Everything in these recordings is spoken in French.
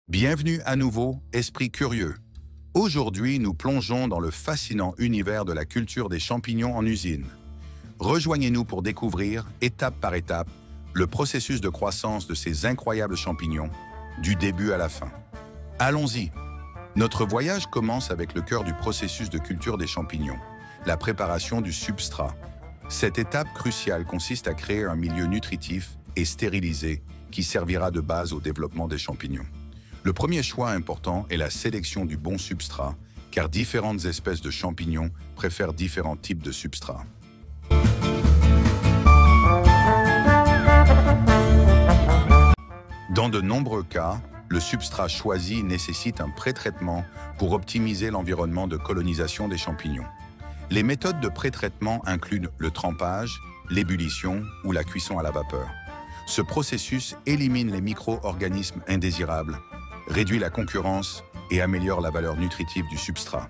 Bienvenue à nouveau, Esprit curieux. Aujourd'hui, nous plongeons dans le fascinant univers de la culture des champignons en usine. Rejoignez-nous pour découvrir, étape par étape, le processus de croissance de ces incroyables champignons, du début à la fin. Allons-y. Notre voyage commence avec le cœur du processus de culture des champignons, la préparation du substrat. Cette étape cruciale consiste à créer un milieu nutritif et stérilisé qui servira de base au développement des champignons. Le premier choix important est la sélection du bon substrat, car différentes espèces de champignons préfèrent différents types de substrats. Dans de nombreux cas, le substrat choisi nécessite un pré-traitement pour optimiser l'environnement de colonisation des champignons. Les méthodes de pré-traitement incluent le trempage, l'ébullition ou la cuisson à la vapeur. Ce processus élimine les micro-organismes indésirables, réduit la concurrence et améliore la valeur nutritive du substrat.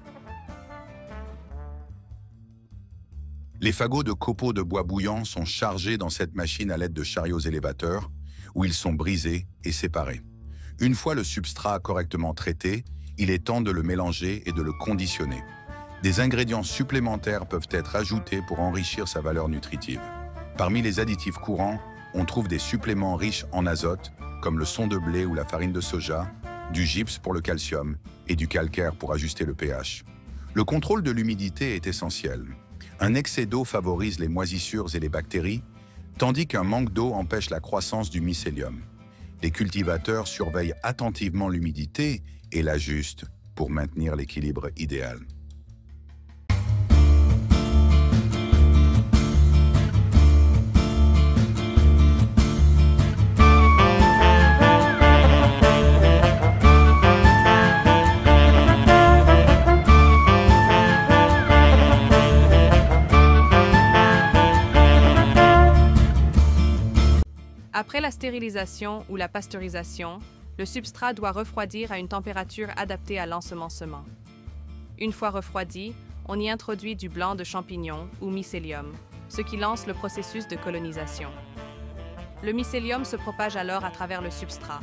Les fagots de copeaux de bois bouillant sont chargés dans cette machine à l'aide de chariots élévateurs, où ils sont brisés et séparés. Une fois le substrat correctement traité, il est temps de le mélanger et de le conditionner. Des ingrédients supplémentaires peuvent être ajoutés pour enrichir sa valeur nutritive. Parmi les additifs courants, on trouve des suppléments riches en azote, comme le son de blé ou la farine de soja, du gypse pour le calcium et du calcaire pour ajuster le pH. Le contrôle de l'humidité est essentiel. Un excès d'eau favorise les moisissures et les bactéries, tandis qu'un manque d'eau empêche la croissance du mycélium. Les cultivateurs surveillent attentivement l'humidité et l'ajustent pour maintenir l'équilibre idéal. Après la stérilisation ou la pasteurisation, le substrat doit refroidir à une température adaptée à l'ensemencement. Une fois refroidi, on y introduit du blanc de champignon ou mycélium, ce qui lance le processus de colonisation. Le mycélium se propage alors à travers le substrat.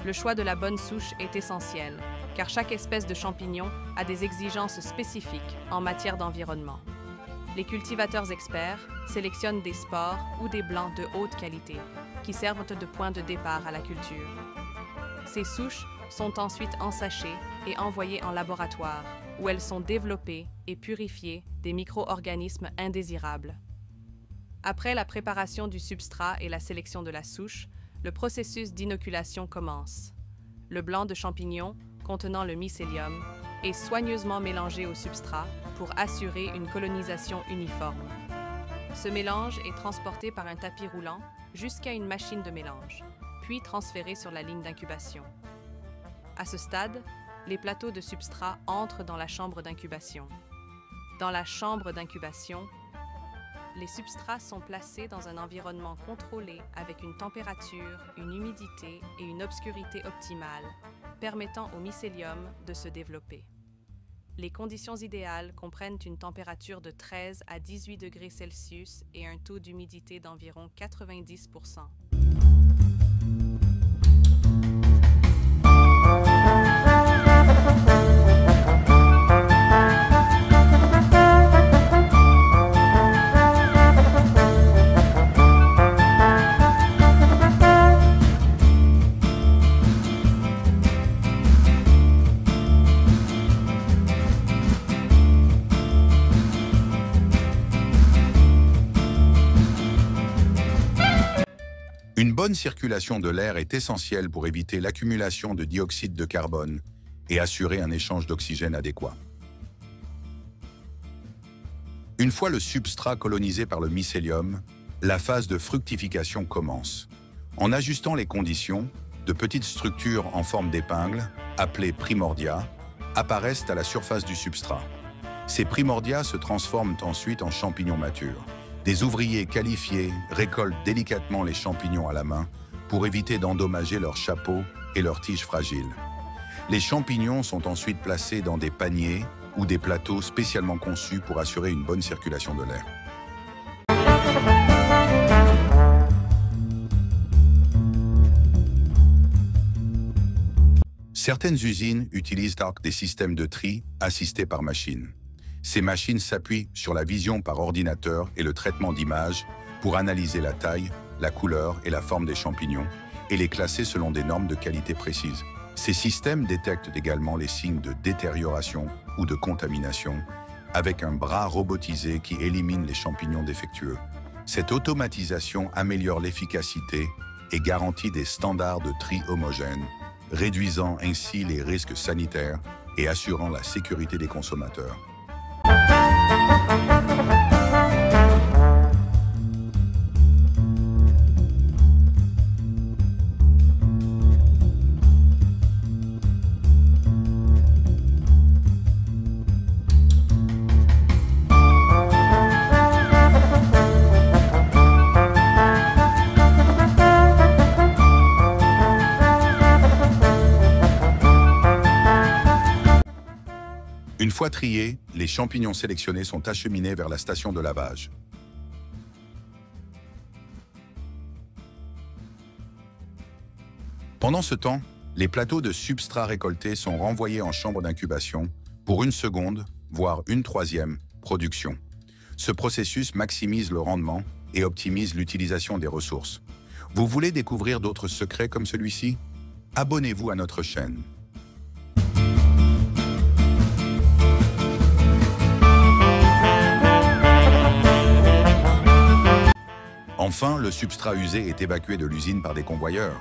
Le choix de la bonne souche est essentiel, car chaque espèce de champignon a des exigences spécifiques en matière d'environnement. Les cultivateurs experts sélectionnent des spores ou des blancs de haute qualité, qui servent de point de départ à la culture. Ces souches sont ensuite ensachées et envoyées en laboratoire, où elles sont développées et purifiées des micro-organismes indésirables. Après la préparation du substrat et la sélection de la souche, le processus d'inoculation commence. Le blanc de champignon, contenant le mycélium, est soigneusement mélangé au substrat pour assurer une colonisation uniforme. Ce mélange est transporté par un tapis roulant jusqu'à une machine de mélange, puis transféré sur la ligne d'incubation. À ce stade, les plateaux de substrat entrent dans la chambre d'incubation. Dans la chambre d'incubation, les substrats sont placés dans un environnement contrôlé avec une température, une humidité et une obscurité optimale, permettant au mycélium de se développer. Les conditions idéales comprennent une température de 13 à 18 degrés Celsius et un taux d'humidité d'environ 90%. Une bonne circulation de l'air est essentielle pour éviter l'accumulation de dioxyde de carbone et assurer un échange d'oxygène adéquat. Une fois le substrat colonisé par le mycélium, la phase de fructification commence. En ajustant les conditions, de petites structures en forme d'épingle, appelées primordia, apparaissent à la surface du substrat. Ces primordia se transforment ensuite en champignons matures. Des ouvriers qualifiés récoltent délicatement les champignons à la main pour éviter d'endommager leurs chapeaux et leurs tiges fragiles. Les champignons sont ensuite placés dans des paniers ou des plateaux spécialement conçus pour assurer une bonne circulation de l'air. Certaines usines utilisent donc des systèmes de tri assistés par machine. Ces machines s'appuient sur la vision par ordinateur et le traitement d'images pour analyser la taille, la couleur et la forme des champignons et les classer selon des normes de qualité précises. Ces systèmes détectent également les signes de détérioration ou de contamination avec un bras robotisé qui élimine les champignons défectueux. Cette automatisation améliore l'efficacité et garantit des standards de tri homogènes, réduisant ainsi les risques sanitaires et assurant la sécurité des consommateurs. Une fois triés, les champignons sélectionnés sont acheminés vers la station de lavage. Pendant ce temps, les plateaux de substrat récoltés sont renvoyés en chambre d'incubation pour une seconde, voire une troisième, production. Ce processus maximise le rendement et optimise l'utilisation des ressources. Vous voulez découvrir d'autres secrets comme celui-ci? Abonnez-vous à notre chaîne. Enfin, le substrat usé est évacué de l'usine par des convoyeurs.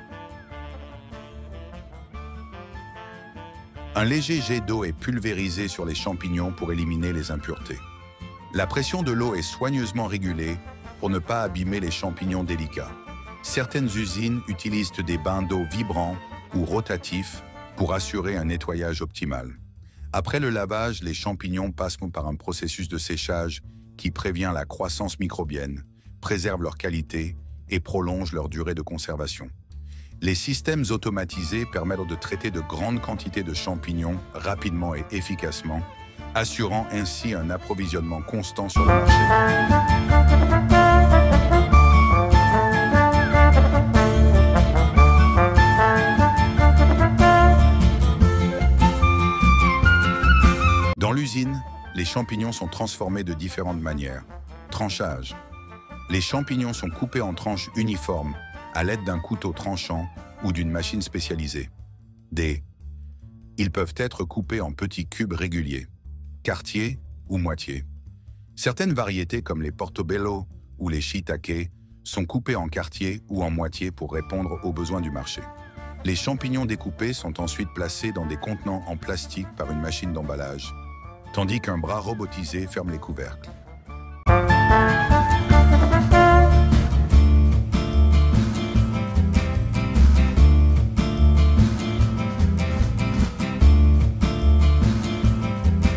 Un léger jet d'eau est pulvérisé sur les champignons pour éliminer les impuretés. La pression de l'eau est soigneusement régulée pour ne pas abîmer les champignons délicats. Certaines usines utilisent des bains d'eau vibrants ou rotatifs pour assurer un nettoyage optimal. Après le lavage, les champignons passent par un processus de séchage qui prévient la croissance microbienne, préserve leur qualité et prolonge leur durée de conservation. Les systèmes automatisés permettent de traiter de grandes quantités de champignons rapidement et efficacement, assurant ainsi un approvisionnement constant sur le marché. Dans l'usine, les champignons sont transformés de différentes manières. Tranchage. Les champignons sont coupés en tranches uniformes à l'aide d'un couteau tranchant ou d'une machine spécialisée. Ils peuvent être coupés en petits cubes réguliers, quartiers ou moitiés. Certaines variétés comme les portobello ou les shiitake sont coupés en quartiers ou en moitiés pour répondre aux besoins du marché. Les champignons découpés sont ensuite placés dans des contenants en plastique par une machine d'emballage, tandis qu'un bras robotisé ferme les couvercles.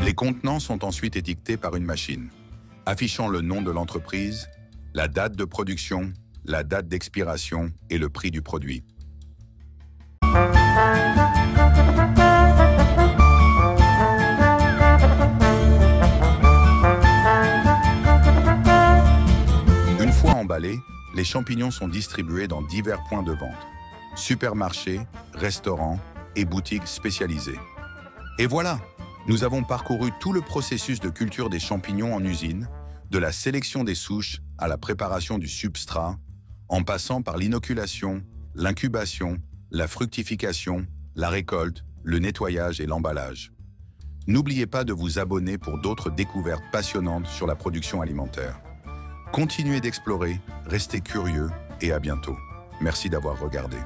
Les contenants sont ensuite étiquetés par une machine, affichant le nom de l'entreprise, la date de production, la date d'expiration et le prix du produit. Une fois emballés, les champignons sont distribués dans divers points de vente, supermarchés, restaurants et boutiques spécialisées. Et voilà! Nous avons parcouru tout le processus de culture des champignons en usine, de la sélection des souches à la préparation du substrat, en passant par l'inoculation, l'incubation, la fructification, la récolte, le nettoyage et l'emballage. N'oubliez pas de vous abonner pour d'autres découvertes passionnantes sur la production alimentaire. Continuez d'explorer, restez curieux et à bientôt. Merci d'avoir regardé.